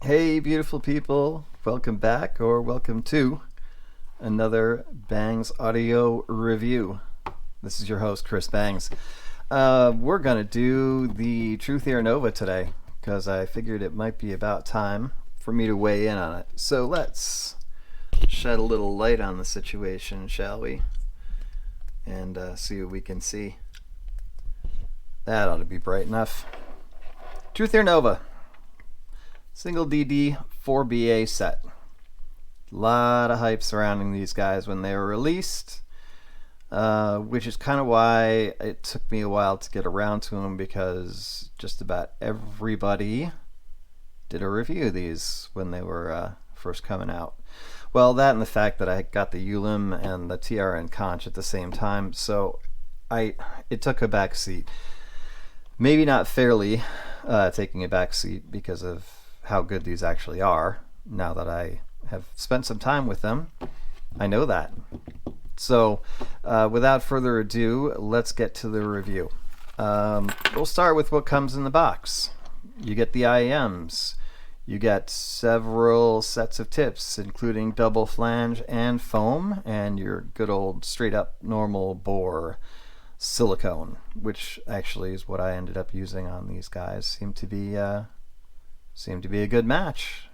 Hey, beautiful people. Welcome back, or welcome to another Bangs audio review. This is your host, Chris Bangs. We're going to do the TRUTHEAR NOVA today because I figured it might be about time for me to weigh in on it. So let's shed a little light on the situation, shall we? And see what we can see. That ought to be bright enough. TRUTHEAR NOVA. Single DD 4BA set. A lot of hype surrounding these guys when they were released, which is kind of why it took me a while to get around to them, because just about everybody did a review of these when they were first coming out. Well, that and the fact that I got the Ulim and the TRN Conch at the same time, so it took a back seat. Maybe not fairly taking a back seat because of how good these actually are. Now that I have spent some time with them, I know that. So without further ado, let's get to the review. We'll start with what comes in the box. You get the IEMs. You get several sets of tips, including double flange and foam, and your good old straight up normal bore silicone, which actually is what I ended up using on these guys. Seemed to be a good match.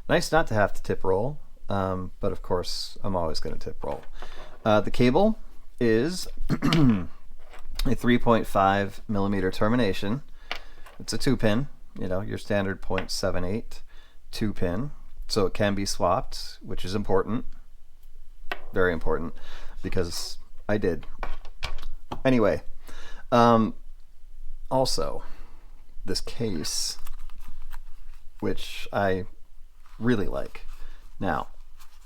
Nice not to have to tip roll, but of course I'm always going to tip roll. The cable is a 3.5 millimeter termination. It's a 2-pin, your standard 0.78 2-pin, so it can be swapped, which is important, very important, because I did. Anyway, also this case, which I really like. Now,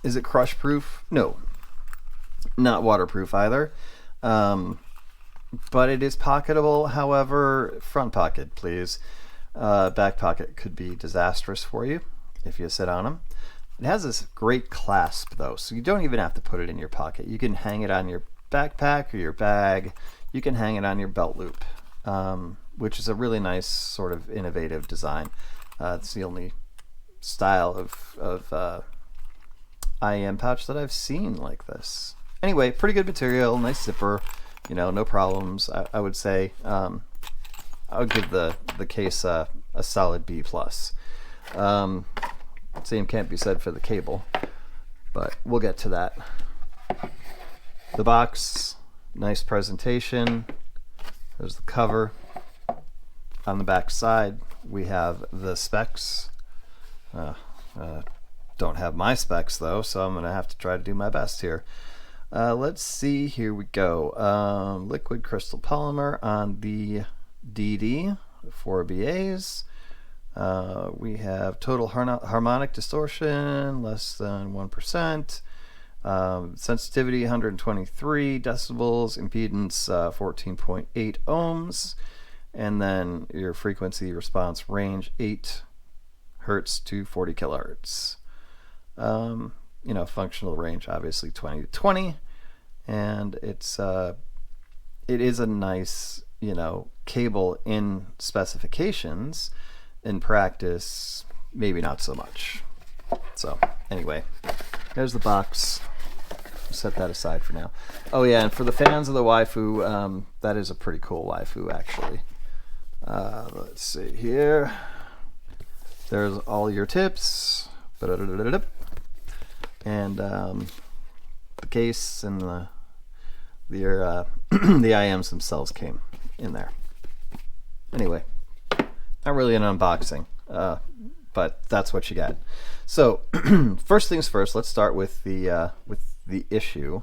is it crush proof? No, not waterproof either, but it is pocketable. However, front pocket please. Back pocket could be disastrous for you if you sit on them. It has this great clasp though, so you don't even have to put it in your pocket. You can hang it on your backpack or your bag. You can hang it on your belt loop, which is a really nice sort of innovative design. It's the only style of IEM pouch that I've seen like this. Anyway, pretty good material, nice zipper, no problems. I would say I would give the case a solid B+. Same can't be said for the cable, but we'll get to that. The box, nice presentation. There's the cover. On the back side, we have the specs. Don't have my specs though, so I'm gonna have to try to do my best here. Let's see, here we go. Liquid crystal polymer on the DD 4BAs. We have total harmonic distortion less than 1%. Sensitivity 123 decibels, impedance 14.8 ohms, and then your frequency response range 8 hertz to 40 kilohertz. Functional range obviously 20 to 20, and it is a nice cable in specifications. In practice, maybe not so much. So anyway, there's the box. Set that aside for now. Oh yeah, and for the fans of the waifu, that is a pretty cool waifu actually. Let's see here. There's all your tips, and the case and the the IMs themselves came in there. Anyway, not really an unboxing, but that's what you got. So first things first, let's start with the issue,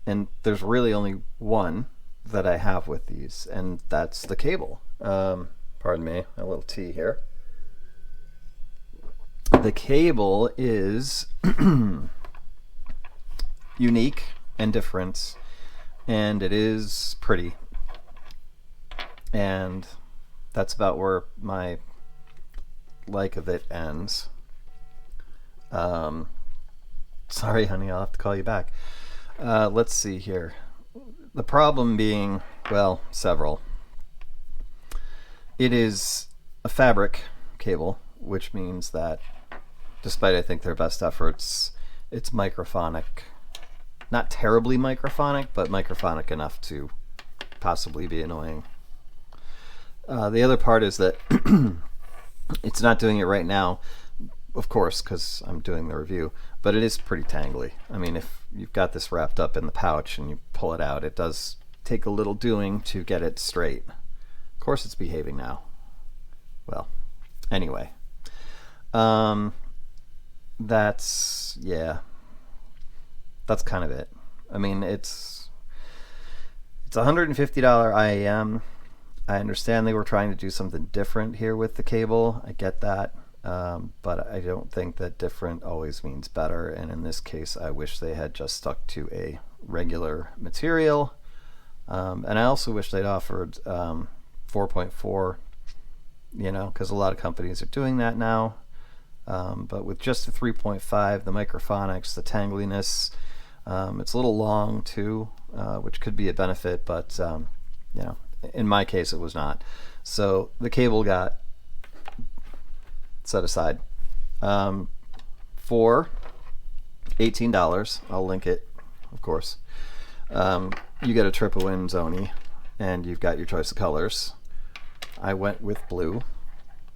and there's really only one that I have with these, and that's the cable. Pardon me, a little tea here. The cable is unique and different, and it is pretty, and that's about where my like of it ends. Sorry honey, I'll have to call you back. Let's see here. The problem being, well, several. It is a fabric cable, which means that despite I think their best efforts, it's microphonic. Not terribly microphonic, but microphonic enough to possibly be annoying. The other part is that it's not doing it right now, of course, because I'm doing the review, but it is pretty tangly. I mean, if you've got this wrapped up in the pouch and you pull it out, it does take a little doing to get it straight. Of course, it's behaving now. Well, anyway. That's kind of it. I mean, it's $150 IAM. I understand they were trying to do something different here with the cable. I get that. But I don't think that different always means better. And in this case, I wish they had just stuck to a regular material. And I also wish they'd offered 4.4, because a lot of companies are doing that now. But with just the 3.5, the microphonics, the tangliness, it's a little long too, which could be a benefit, but in my case it was not. So the cable got set aside for $18. I'll link it, of course. You get a triple win Zoni, and you've got your choice of colors. I went with blue.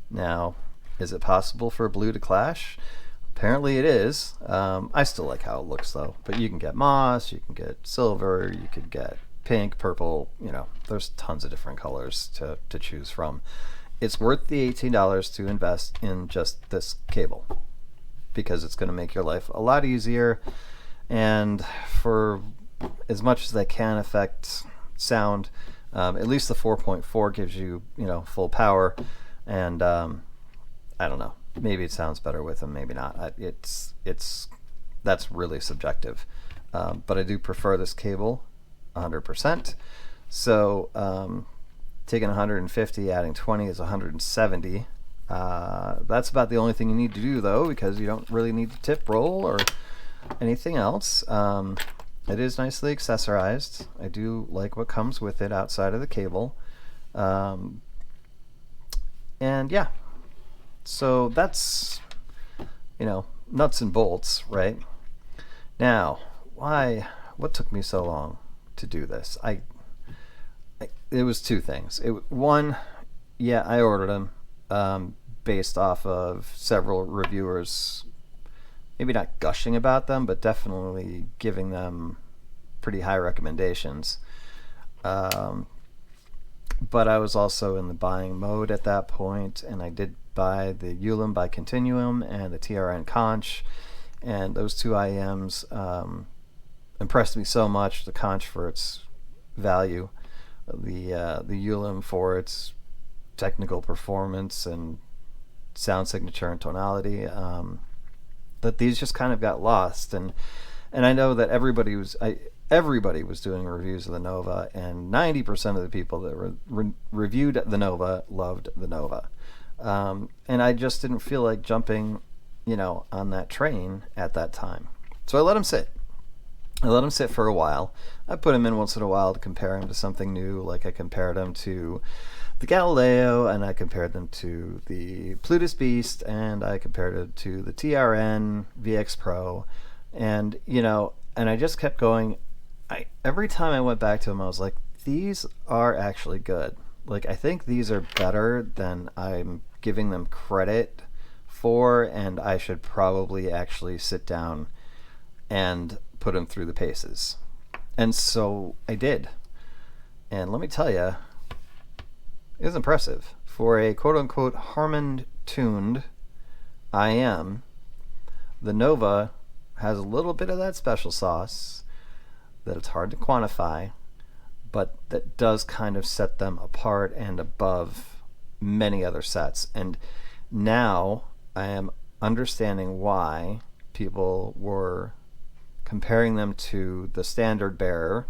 Now, is it possible for blue to clash? Apparently it is. I still like how it looks though. But you can get moss, you can get silver, you could get pink, purple. There's tons of different colors to choose from. It's worth the $18 to invest in just this cable because it's going to make your life a lot easier. And for as much as they can affect sound, at least the 4.4 gives you, full power. And I don't know. Maybe it sounds better with them, maybe not. That's really subjective. But I do prefer this cable 100%. So taking 150, adding 20 is 170. That's about the only thing you need to do, though, because you don't really need to tip roll or anything else. It is nicely accessorized. I do like what comes with it outside of the cable. And yeah. So that's, nuts and bolts, right? Now, what took me so long to do this? It was two things. One, I ordered them based off of several reviewers, maybe not gushing about them, but definitely giving them pretty high recommendations. But I was also in the buying mode at that point, and I did buy the Ulim by Continuum and the TRN Conch, and those two IEMs impressed me so much. The Conch for its value, the Ulim for its technical performance and sound signature and tonality, that these just kind of got lost. And I know that everybody was doing reviews of the Nova, and 90% of the people that reviewed the Nova loved the Nova. And I just didn't feel like jumping, on that train at that time. So I let him sit. I let him sit for a while. I put him in once in a while to compare him to something new, like I compared him to the Galileo, and I compared them to the Plutus Beast, and I compared it to the TRN VX Pro, and and I just kept going. Every time I went back to him, I was like, these are actually good. Like, I think these are better than I'm giving them credit for, and I should probably actually sit down and put them through the paces. And so I did. And let me tell you, it was impressive. For a quote-unquote Harman-tuned IM, the Nova has a little bit of that special sauce that it's hard to quantify, but that does kind of set them apart and above many other sets. And now I am understanding why people were comparing them to the standard bearer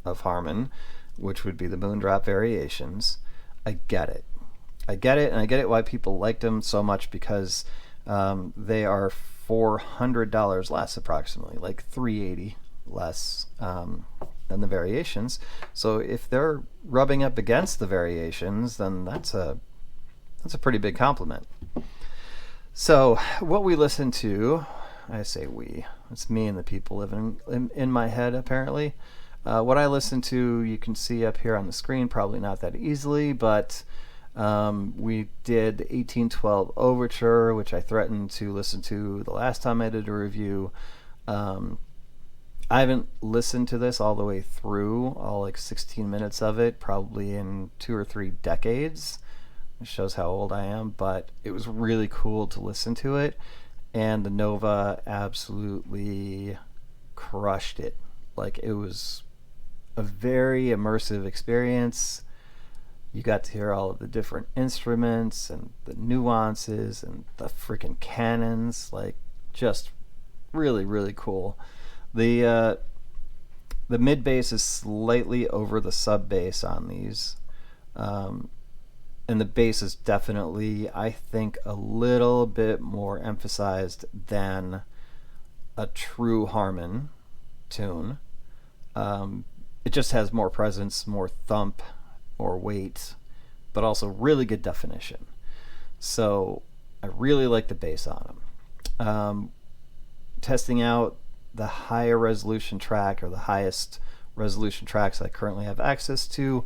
of Harman, which would be the Moondrop Variations. I get it, and I get it why people liked them so much, because they are $400 less, approximately, like $380 less than the Variations. So if they're rubbing up against the Variations, then that's a pretty big compliment. So, what we listen to, I say we, it's me and the people living in my head, apparently. What I listen to, you can see up here on the screen, probably not that easily, but we did the 1812 Overture, which I threatened to listen to the last time I did a review. I haven't listened to this all the way through, all like 16 minutes of it, probably in 2 or 3 decades. It shows how old I am, but it was really cool to listen to it, and the Nova absolutely crushed it. Like, it was a very immersive experience. You got to hear all of the different instruments and the nuances and the freaking cannons. Like, just really, really cool. The the mid bass is slightly over the sub bass on these, and the bass is definitely, I think, a little bit more emphasized than a true Harman tune. It just has more presence, more thump, more weight, but also really good definition. So I really like the bass on them. Testing out the higher resolution track, or the highest resolution tracks I currently have access to.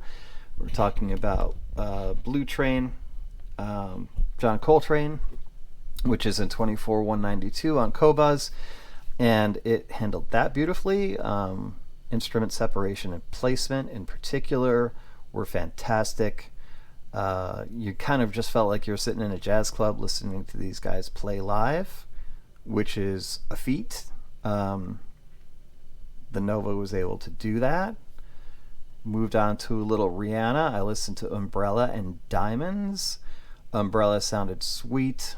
We're talking about Blue Train, John Coltrane, which is in 24-192 on Qobuz, and it handled that beautifully. Instrument separation and placement in particular were fantastic. You kind of just felt like you were sitting in a jazz club listening to these guys play live, which is a feat. The Nova was able to do that. Moved on to a little Rihanna. I listened to Umbrella and Diamonds. Umbrella sounded sweet.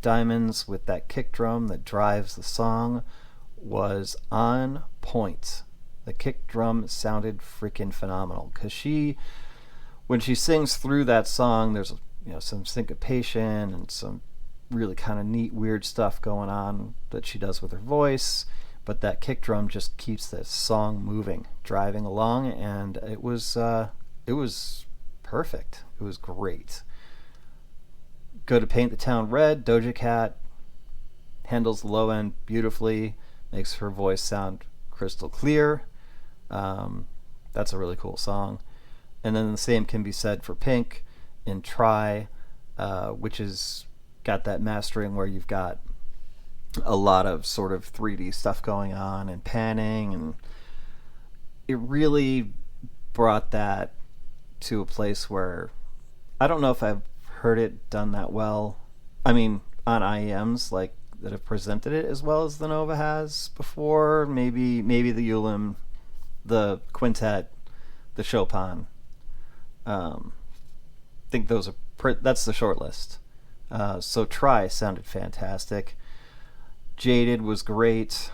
Diamonds, with that kick drum that drives the song, was on point. The kick drum sounded freaking phenomenal, because when she sings through that song, there's some syncopation and some really kind of neat, weird stuff going on that she does with her voice. But that kick drum just keeps the song moving, driving along, and it was perfect. It was great. Go to Paint the Town Red. Doja Cat handles the low end beautifully, makes her voice sound crystal clear. That's a really cool song. And then the same can be said for Pink in Try, which is got that mastering where you've got a lot of sort of 3D stuff going on and panning, and it really brought that to a place where I don't know if I've heard it done that well. I mean, on IEMs like that have presented it as well as the Nova has before. Maybe the Ulam, the Quintet, the Chopin. I think those are that's the short list. So Try sounded fantastic. Jaded was great.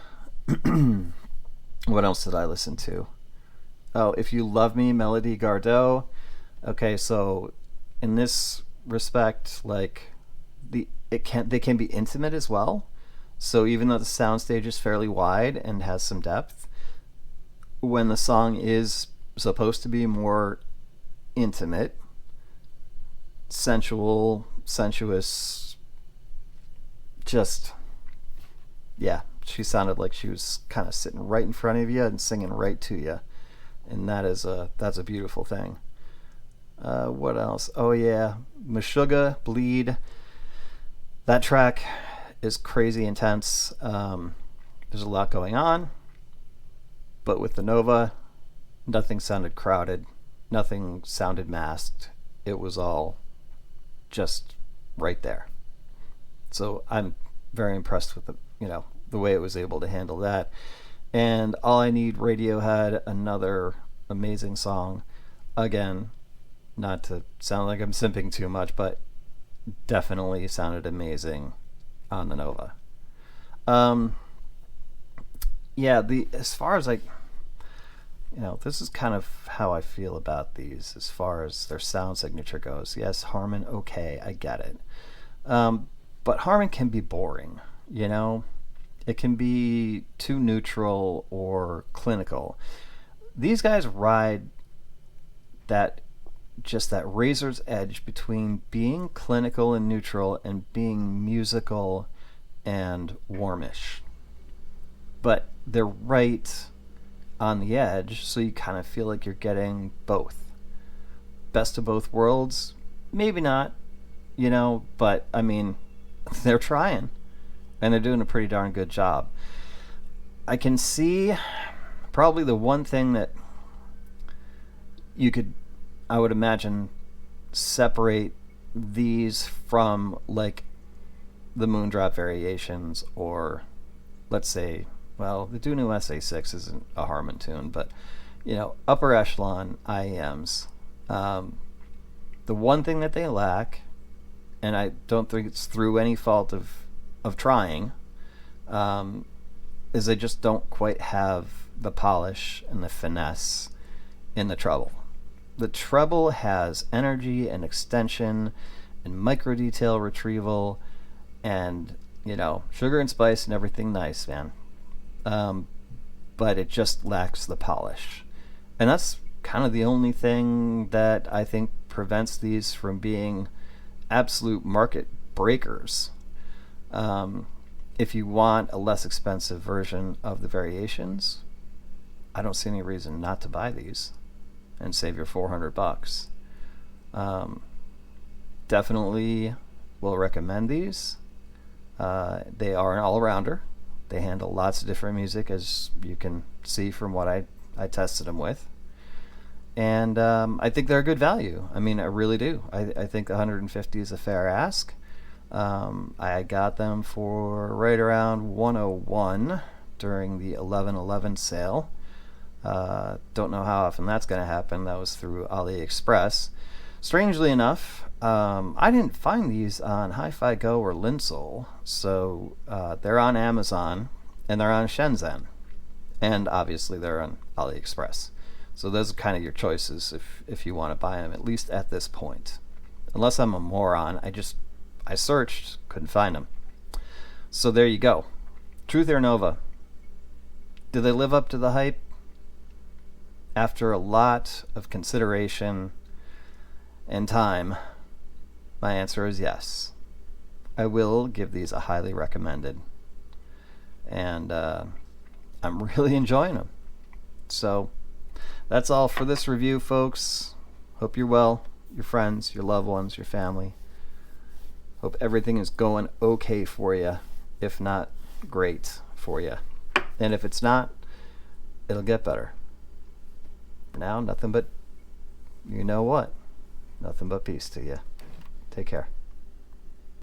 What else did I listen to? Oh, If You Love Me, Melody Gardot. Okay, so in this respect, like they can be intimate as well. So even though the soundstage is fairly wide and has some depth, when the song is supposed to be more intimate, sensual, sensuous, just yeah, she sounded like she was kind of sitting right in front of you and singing right to you, and that's a beautiful thing. What else? Oh yeah, Meshuggah, Bleed. That track is crazy intense. There's a lot going on, but with the Nova, nothing sounded crowded, nothing sounded masked. It was all just right there. So I'm very impressed with the way it was able to handle that. And All I Need Radio had another amazing song. Again, not to sound like I'm simping too much, but definitely sounded amazing on the Nova. As far as this is kind of how I feel about these as far as their sound signature goes. Yes, Harman, okay, I get it. But Harman can be boring, It can be too neutral or clinical. These guys ride that just that razor's edge between being clinical and neutral and being musical and warmish. But they're right on the edge, so you kind of feel like you're getting both. Best of both worlds? Maybe not, but I mean, they're trying, and they're doing a pretty darn good job. I can see probably the one thing that I would imagine, separate these from like the Moondrop Variations, or let's say, well, the Dunu SA6 isn't a Harman tune, but upper echelon IEMs. The one thing that they lack, and I don't think it's through any fault of trying, is they just don't quite have the polish and the finesse in the treble. The treble has energy and extension and micro detail retrieval and, sugar and spice and everything nice, man. But it just lacks the polish. And that's kind of the only thing that I think prevents these from being absolute market breakers. If you want a less expensive version of the Variations, I don't see any reason not to buy these and save your $400. Definitely will recommend these. They are an all-rounder. They handle lots of different music, as you can see from what I tested them with. And I think they're a good value. I mean, I really do. I think 150 is a fair ask. I got them for right around 101 during the 11/11 sale. Don't know how often that's going to happen. That was through AliExpress. Strangely enough, I didn't find these on Hi-Fi Go or Linsol, so they're on Amazon and they're on Shenzhen, and obviously they're on AliExpress. So those are kind of your choices if you want to buy them, at least at this point. Unless I'm a moron, I searched, couldn't find them. So there you go. TRUTHEAR NOVA. Do they live up to the hype? After a lot of consideration and time, my answer is yes. I will give these a highly recommended. And I'm really enjoying them. So that's all for this review, folks. Hope you're well, your friends, your loved ones, your family. Hope everything is going okay for you, if not great for you. And if it's not, it'll get better. For now, nothing but, you know what? Nothing but peace to you. Take care.